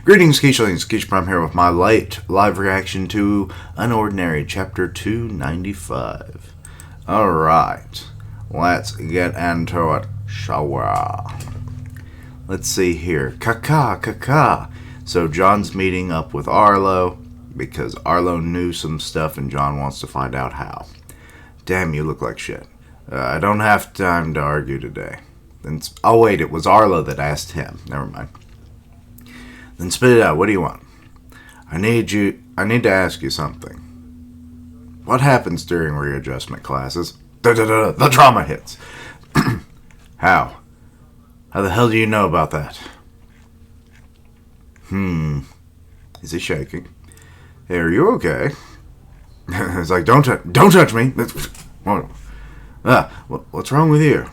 Greetings, Keishlings. Keish Prime here with my live reaction to UnOrdinary, Chapter 295. Alright, let's get into it, shall we? Let's see here. Caca. So John's meeting up with Arlo, because Arlo knew some stuff and John wants to find out how. Damn, you look like shit. I don't have time to argue today. Oh wait, it was Arlo that asked him. Never mind. Then spit it out. What do you want? I need to ask you something. What happens during readjustment classes? The trauma hits. How? How the hell do you know about that? Is he shaking? Hey, are you okay? It's like, don't touch me. What's wrong with you?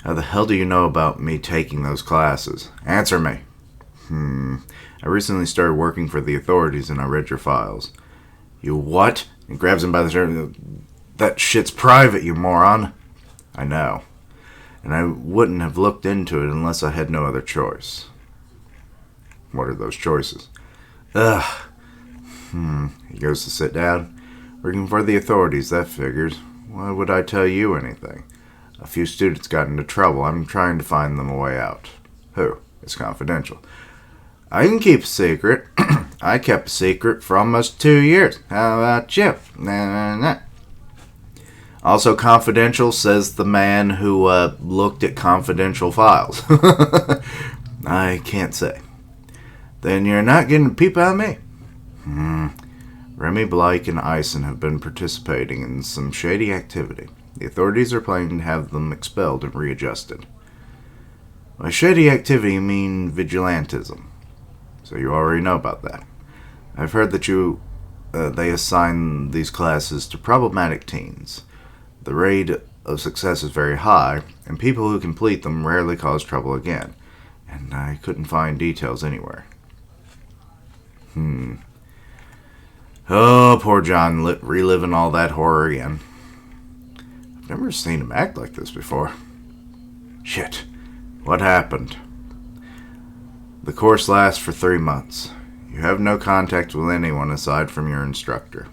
How the hell do you know about me taking those classes? Answer me. I recently started working for the authorities and I read your files. You what? He grabs him by the shirt. That shit's private, you moron. I know. And I wouldn't have looked into it unless I had no other choice. What are those choices? He goes to sit down. Working for the authorities, that figures. Why would I tell you anything? A few students got into trouble. I'm trying to find them a way out. Who? It's confidential. I can keep a secret. I kept a secret for almost 2 years. How about you? Nah. Also confidential, says the man who looked at confidential files. I can't say. Then you're not getting a peep out of me. Remy, Blake, and Ison have been participating in some shady activity. The authorities are planning to have them expelled and readjusted. By shady activity, you mean vigilantism. So you already know about that. I've heard that they assign these classes to problematic teens. The rate of success is very high, and people who complete them rarely cause trouble again. And I couldn't find details anywhere. Oh, poor John, reliving all that horror again. I've never seen him act like this before. Shit. What happened? The course lasts for 3 months. You have no contact with anyone aside from your instructor.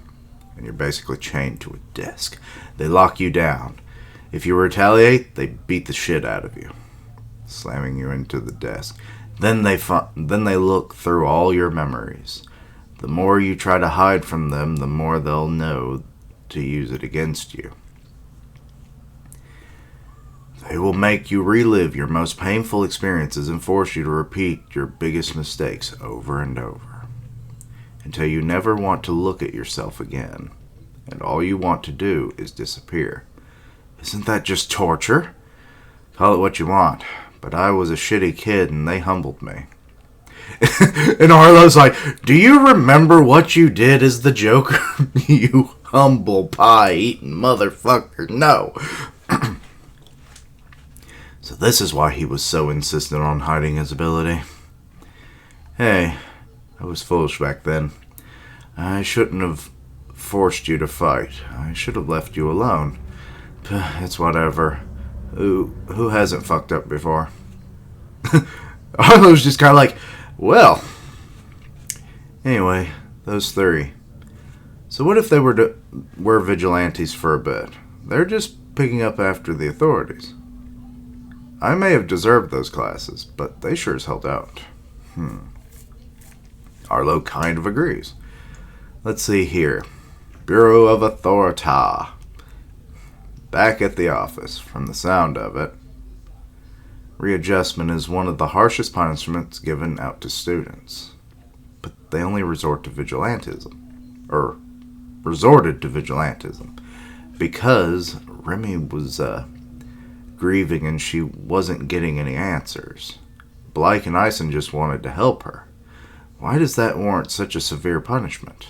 And you're basically chained to a desk. They lock you down. If you retaliate, they beat the shit out of you, slamming you into the desk. Then they look through all your memories. The more you try to hide from them, the more they'll know to use it against you. They will make you relive your most painful experiences and force you to repeat your biggest mistakes over and over, until you never want to look at yourself again, and all you want to do is disappear. Isn't that just torture? Call it what you want, but I was a shitty kid and they humbled me. And Arlo's like, do you remember what you did as the Joker? You humble pie-eating motherfucker. No. So this is why he was so insistent on hiding his ability. Hey, I was foolish back then. I shouldn't have forced you to fight. I should have left you alone. It's whatever. Who hasn't fucked up before? Arlo's just kind of like, well. Anyway, those three. So what if they were vigilantes for a bit? They're just picking up after the authorities. I may have deserved those classes, but they sure as hell don't. Arlo kind of agrees. Let's see here. Bureau of Authority. Back at the office, from the sound of it. Readjustment is one of the harshest punishments given out to students. But they only resorted to vigilantism. Because Remy was, grieving and she wasn't getting any answers. Blake and Ison just wanted to help her. Why does that warrant such a severe punishment?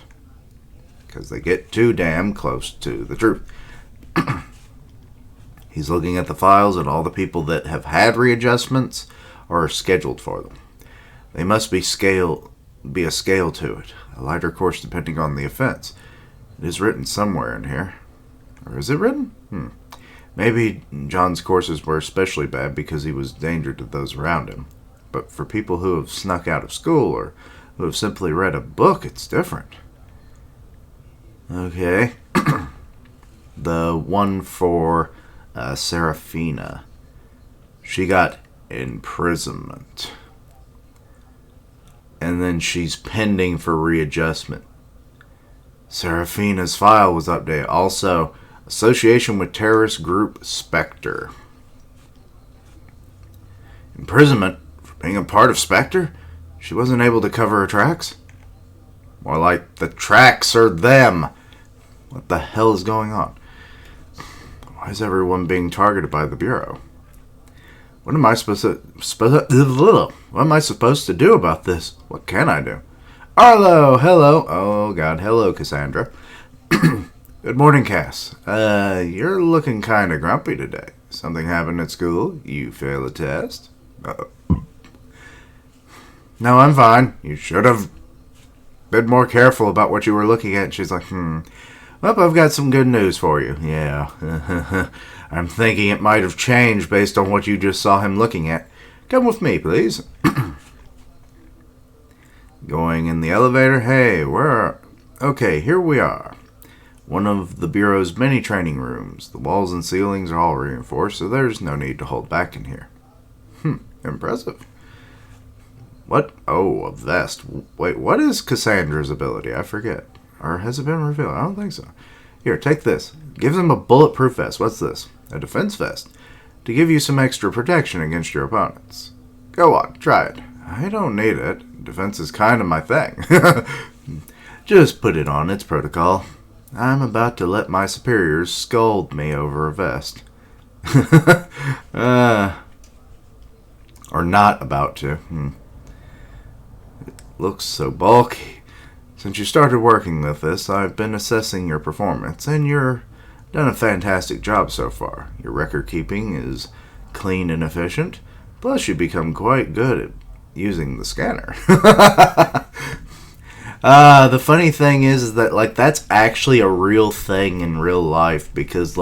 Because they get too damn close to the truth. He's looking at the files and all the people that have had readjustments or are scheduled for them. They must be a scale to it, a lighter course depending on the offense. It is written somewhere in here. Or is it written? Maybe John's courses were especially bad because he was a danger to those around him. but for people who have snuck out of school or who have simply read a book, it's different. Okay. The one for Serafina. She got imprisonment. And then she's pending for readjustment. Serafina's file was updated. Also, association with terrorist group Spectre. Imprisonment for being a part of Spectre? She wasn't able to cover her tracks? More like the tracks are them. What the hell is going on? Why is everyone being targeted by the Bureau? What am I supposed to do about this? What can I do? Arlo, hello. Oh, God, hello, Cassandra. Good morning, Cass. You're looking kind of grumpy today. Something happened at school? You failed a test? No, I'm fine. You should have been more careful about what you were looking at. She's like, Well, I've got some good news for you. Yeah. I'm thinking it might have changed based on what you just saw him looking at. Come with me, please. Going in the elevator. Hey, Okay, here we are. One of the Bureau's many training rooms. The walls and ceilings are all reinforced, so there's no need to hold back in here. Impressive. What? Oh, a vest. Wait, what is Cassandra's ability? I forget. Or has it been revealed? I don't think so. Here, take this. Gives him a bulletproof vest. What's this? A defense vest. To give you some extra protection against your opponents. Go on, try it. I don't need it. Defense is kind of my thing. Just put it on. It's protocol. I'm about to let my superiors scold me over a vest. Or not about to. It looks so bulky. Since you started working with this, I've been assessing your performance, and you've done a fantastic job so far. Your record keeping is clean and efficient, plus you become quite good at using the scanner. The funny thing is that, that's actually a real thing in real life, because,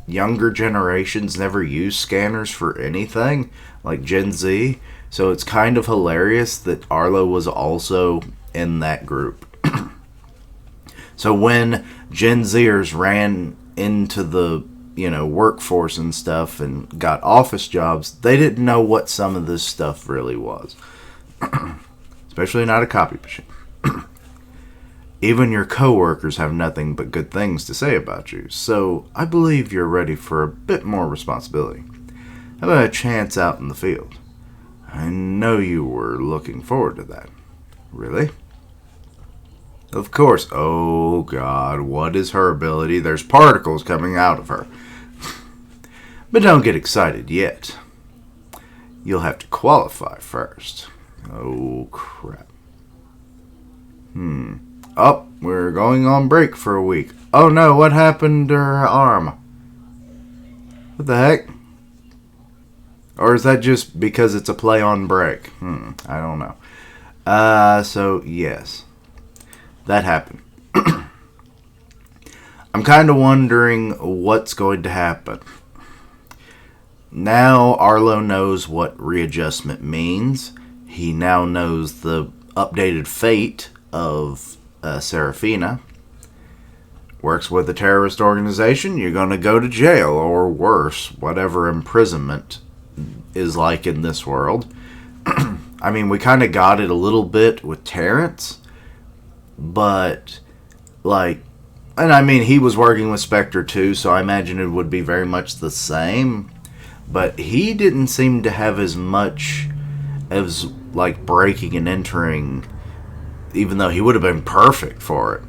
younger generations never use scanners for anything, like Gen Z, so it's kind of hilarious that Arlo was also in that group. So when Gen Zers ran into the, workforce and stuff and got office jobs, they didn't know what some of this stuff really was. Especially not a copy machine. Even your coworkers have nothing but good things to say about you, so I believe you're ready for a bit more responsibility. How about a chance out in the field? I know you were looking forward to that. Really? Of course. Oh, God, what is her ability? There's particles coming out of her. But don't get excited yet. You'll have to qualify first. Oh, crap. Oh, we're going on break for a week. Oh, no, what happened to her arm? What the heck? Or is that just because it's a play on break? I don't know. So, yes. That happened. I'm kind of wondering what's going to happen. Now Arlo knows what readjustment means. He now knows the updated fate of Serafina. Works with a terrorist organization, you're going to go to jail, or worse, whatever imprisonment is like in this world. I mean, we kind of got it a little bit with Terrence, but, and I mean, he was working with Spectre too, so I imagine it would be very much the same, but he didn't seem to have as much as, breaking and entering, even though he would have been perfect for it,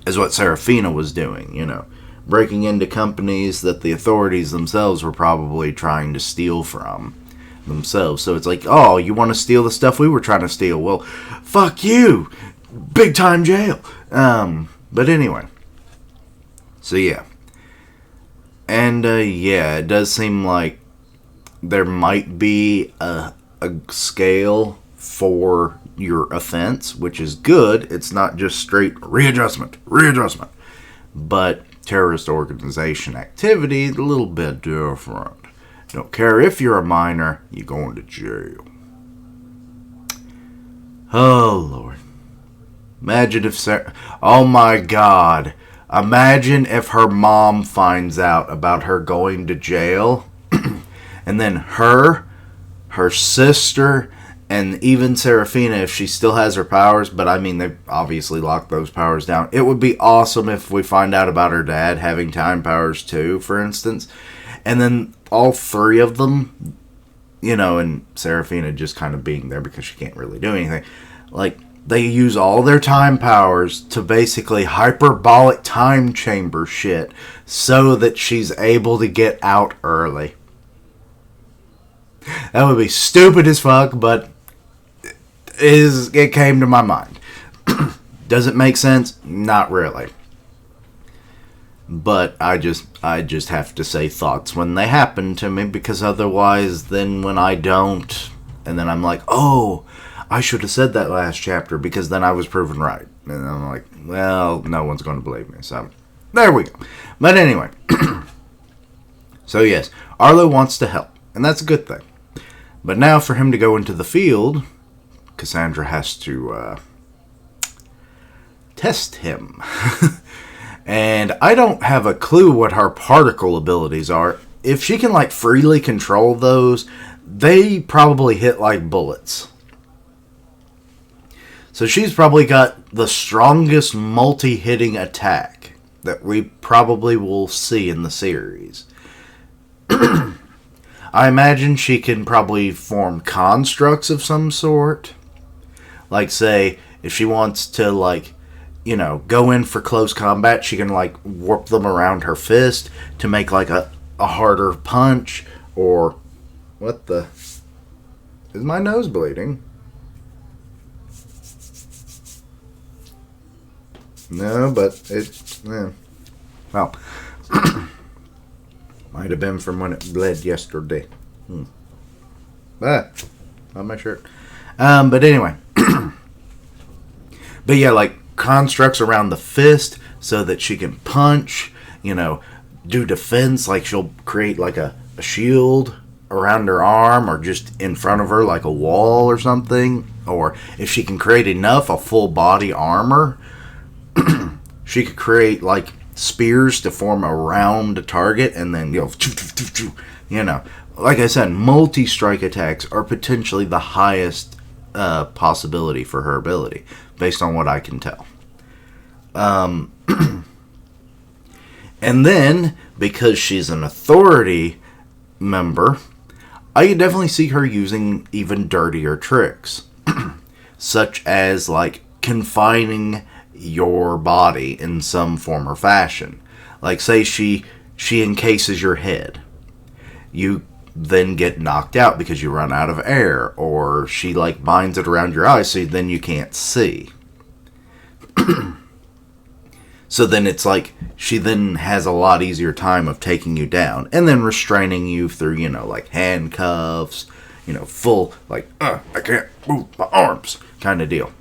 as what Serafina was doing, breaking into companies that the authorities themselves were probably trying to steal from themselves. So it's oh, you want to steal the stuff we were trying to steal? Well, fuck you! Big time jail! But anyway. So yeah. And it does seem like there might be a scale for your offense, which is good. It's not just straight readjustment. But terrorist organization activity, a little bit different. Don't care if you're a minor, you're going to jail. Oh, Lord. Imagine if oh my God. Imagine if her mom finds out about her going to jail. And then her sister, and even Seraphina, if she still has her powers, but I mean, they obviously locked those powers down. It would be awesome if we find out about her dad having time powers too, for instance. And then all three of them, and Seraphina just kind of being there because she can't really do anything. Like, they use all their time powers to basically hyperbolic time chamber shit so that she's able to get out early. That would be stupid as fuck, but it came to my mind. Does it make sense? Not really. But I just have to say thoughts when they happen to me, because otherwise then when I don't, and then I'm like, oh, I should have said that last chapter because then I was proven right. And I'm like, well, no one's going to believe me. So there we go. But anyway. So yes, Arlo wants to help, and that's a good thing. But now for him to go into the field, Cassandra has to test him. And I don't have a clue what her particle abilities are. If she can freely control those, they probably hit like bullets. So she's probably got the strongest multi-hitting attack that we probably will see in the series. I imagine she can probably form constructs of some sort. Like, say, if she wants to, go in for close combat, she can, warp them around her fist to make, a harder punch. Or, what the... Is my nose bleeding? No, but it... Yeah. Well... Might have been from when it bled yesterday. On my shirt. But anyway. But yeah, constructs around the fist so that she can punch, do defense. She'll create a shield around her arm or just in front of her like a wall or something. Or if she can create enough, a full body armor, she could create spears to form around a target and then like I said, multi-strike attacks are potentially the highest possibility for her ability based on what I can tell. And then because she's an authority member, I can definitely see her using even dirtier tricks such as confining your body in some form or fashion. Say she encases your head. You then get knocked out because you run out of air, or she binds it around your eyes so then you can't see. So then it's she then has a lot easier time of taking you down and then restraining you through, handcuffs, full, I can't move my arms kind of deal.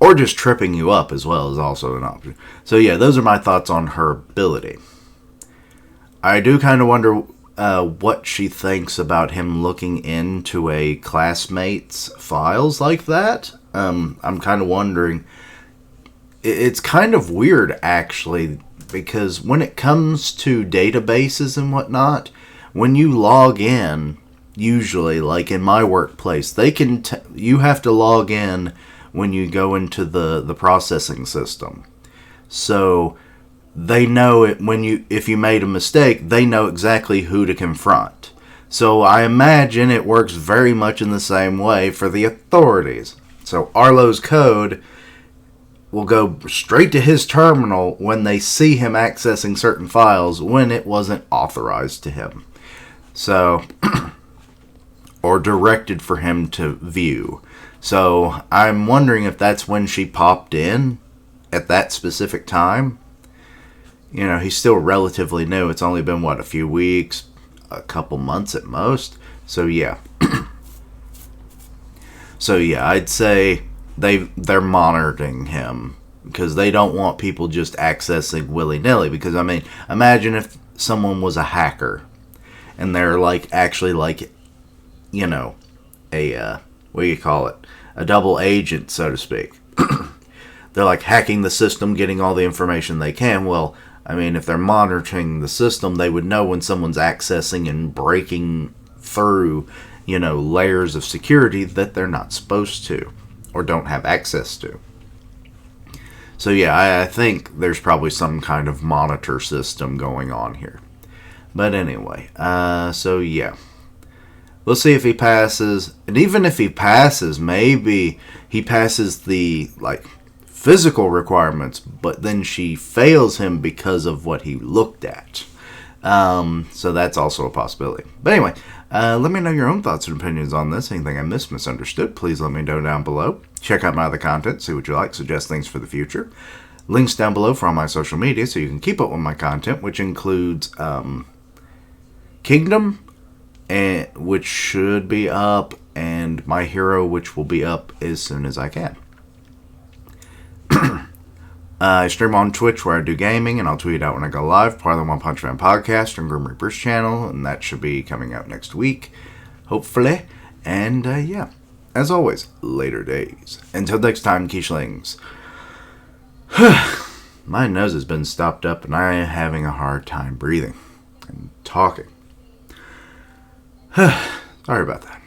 Or just tripping you up as well is also an option. So yeah, those are my thoughts on her ability. I do kind of wonder what she thinks about him looking into a classmate's files like that. I'm kind of wondering. It's kind of weird, actually, because when it comes to databases and whatnot, when you log in, usually, in my workplace, they can you have to log in when you go into the processing system. So they know it if you made a mistake, they know exactly who to confront. So I imagine it works very much in the same way for the authorities. So Arlo's code will go straight to his terminal when they see him accessing certain files when it wasn't authorized to him. So, or directed for him to view. So I'm wondering if that's when she popped in at that specific time. He's still relatively new. It's only been, a few weeks, a couple months at most. So yeah. So yeah, I'd say they're monitoring him because they don't want people just accessing willy-nilly. Because, imagine if someone was a hacker and they're like actually like, you know, a what do you call it? A double agent, so to speak. They're like hacking the system, getting all the information they can. Well, I mean, if they're monitoring the system, they would know when someone's accessing and breaking through, layers of security that they're not supposed to or don't have access to. So yeah, I think there's probably some kind of monitor system going on here. But anyway, so yeah. We'll see if he passes. And even if he passes, maybe he passes the, physical requirements, but then she fails him because of what he looked at. So that's also a possibility. But anyway, let me know your own thoughts and opinions on this. Anything I missed, misunderstood, please let me know down below. Check out my other content, see what you like, suggest things for the future. Links down below for all my social media so you can keep up with my content, which includes Kingdom, which should be up, and My Hero, which will be up as soon as I can. I stream on Twitch where I do gaming, and I'll tweet out when I go live. Part of the One Punch Man podcast and Grim Reaper's channel, and that should be coming out next week, hopefully. And yeah, as always, later days. Until next time, Quiche-lings. My nose has been stopped up, and I am having a hard time breathing and talking. Sorry about that.